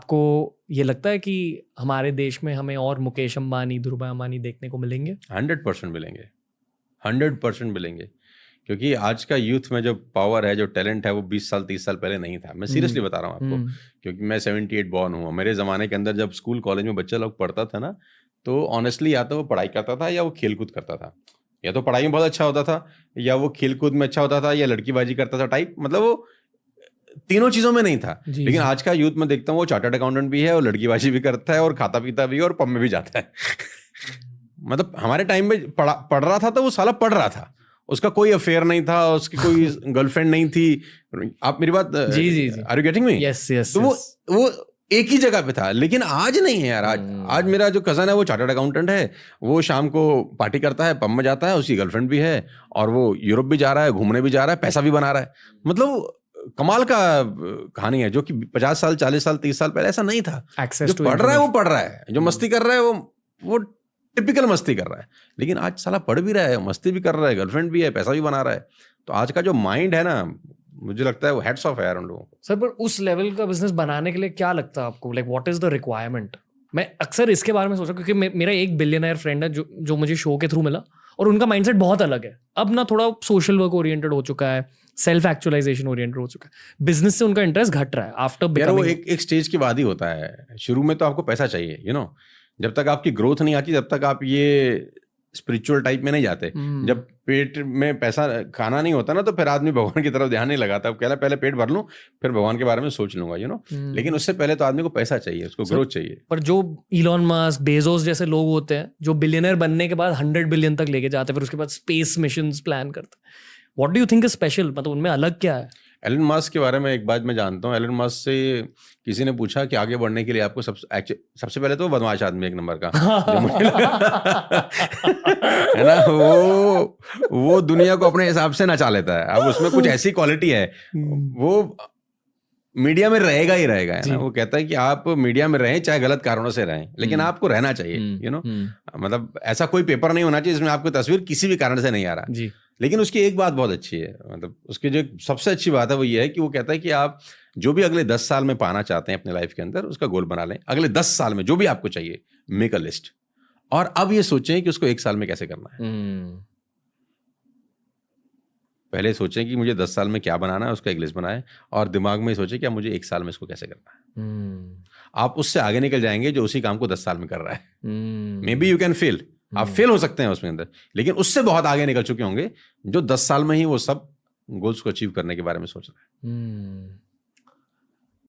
आपको ये लगता है कि हमारे देश में हमें और मुकेश अंबानी, धीरूभाई अंबानी देखने को मिलेंगे? 100% मिलेंगे, 100% मिलेंगे, क्योंकि आज का यूथ में जो पावर है, जो टैलेंट है, वो 20 साल 30 साल पहले नहीं था। मैं सीरियसली बता रहा हूँ आपको, क्योंकि मैं 78 बॉर्न हूँ। मेरे ज़माने के अंदर जब स्कूल कॉलेज में बच्चा लोग पढ़ता था ना, तो ऑनेस्टली या तो वो पढ़ाई करता था या वो खेलकूद करता था। या तो पढ़ाई में बहुत अच्छा होता था, या वो खेलकूद में अच्छा होता था, या लड़कीबाजी करता था टाइप, मतलब वो तीनों चीज़ों में नहीं था। लेकिन आज का यूथ में देखता हूँ वो चार्टर्ड अकाउंटेंट भी है, और लड़कीबाजी भी करता है, और खाता पीता भी है, और पब में भी जाता है। मतलब हमारे टाइम में पढ़ रहा था तो वो साला पढ़ रहा था, उसका कोई अफेयर नहीं था, उसकी कोई गर्लफ्रेंड नहीं थी। आप मेरी बात, जी are you getting me? Yes yes. तो वो एक ही जगह पे था। लेकिन आज नहीं है यार। आज मेरा जो कजन है वो चार्टर्ड अकाउंटेंट है, वो शाम को पार्टी करता है, पब में जाता है, उसकी गर्लफ्रेंड भी है, और वो यूरोप भी जा रहा है, घूमने भी जा रहा है, पैसा भी बना रहा है। मतलब कमाल का कहानी है, जो कि 50 साल 40 साल 30 साल पहले ऐसा नहीं था। जो पढ़ रहा है वो पढ़ रहा है, जो मस्ती कर रहा है वो टिपिकल मस्ती कर रहा है। लेकिन आज साला पढ़ भी रहा है, मस्ती भी कर रहा है, गर्लफ्रेंड भी है, पैसा भी बना रहा है। तो आज का जो माइंड है ना, मुझे लगता है वो हेड्स ऑफ है यार उन लोगों को। सर, पर उस लेवल का बिजनेस बनाने के लिए क्या लगता है आपको? Like what is the requirement? मैं अक्सर इसके बारे में सोच रहा हूँ, क्योंकि मेरा एक बिलियनर फ्रेंड है जो मुझे शो के थ्रू मिला, और उनका माइंडसेट बहुत अलग है। अब ना थोड़ा सोशल वर्क ओरिएंटेड हो चुका है, सेल्फ एक्चुअलाइजेशन ओरिएंटेड हो चुका है, बिजनेस से उनका इंटरेस्ट घट रहा है आफ्टर बिकमिंग। वो एक स्टेज के बाद ही होता है। शुरू में तो आपको पैसा चाहिए, यू नो, जब तक आपकी ग्रोथ नहीं आती तब तक आप ये स्पिरिचुअल टाइप में नहीं जाते। जब पेट में पैसा खाना नहीं होता ना, तो फिर आदमी भगवान की तरफ ध्यान नहीं लगाता। अब कहला पहले पेट भर लूं, फिर भगवान के बारे में सोच लूंगा, यू नो। लेकिन उससे पहले तो आदमी को पैसा चाहिए, उसको ग्रोथ चाहिए। पर जो इलॉन मस्क, बेजोस जैसे लोग होते हैं, जो बिलियनर बनने के बाद 100 बिलियन तक लेके जाते हैं, फिर उसके बाद स्पेस मिशंस प्लान करते हैं, what do you think is special? मतलब उनमें अलग क्या है? एलन मस्क के बारे में एक बात मैं जानता हूँ। एलन मस्क से किसी ने पूछा कि आगे बढ़ने के लिए आपको सबसे पहले तो बदमाश आदमी एक नंबर का, जो मुझे लगा है ना, वो दुनिया को अपने हिसाब से नचा लेता है। अब उसमें कुछ ऐसी क्वालिटी है, वो मीडिया में रहेगा ही रहेगा, है ना। वो कहता है कि आप मीडिया में रहें, चाहे गलत कारणों से रहें, लेकिन आपको रहना चाहिए, यू नो। मतलब ऐसा कोई पेपर नहीं होना चाहिए जिसमें आपकी तस्वीर किसी भी कारण से नहीं आ रहा जी। लेकिन उसकी एक बात बहुत अच्छी है, मतलब उसकी जो सबसे अच्छी बात है वो ये है कि वो कहता है कि आप जो भी अगले 10 साल में पाना चाहते हैं अपने लाइफ के अंदर, उसका गोल बना लें। अगले 10 साल में जो भी आपको चाहिए, मेक अ लिस्ट, और अब ये सोचें कि उसको 1 साल में कैसे करना है। पहले सोचें कि मुझे 10 साल में क्या बनाना है, उसका एक लिस्ट बनाएं, और दिमाग में सोचें कि मुझे 1 साल में इसको कैसे करना है। आप उससे आगे निकल जाएंगे जो उसी काम को 10 साल में कर रहा है। May be you can fail, आप फेल हो सकते हैं उसमें अंदर, लेकिन उससे बहुत आगे निकल चुके होंगे जो 10 साल में ही वो सब गोल्स को अचीव करने के बारे में सोच रहे हैं।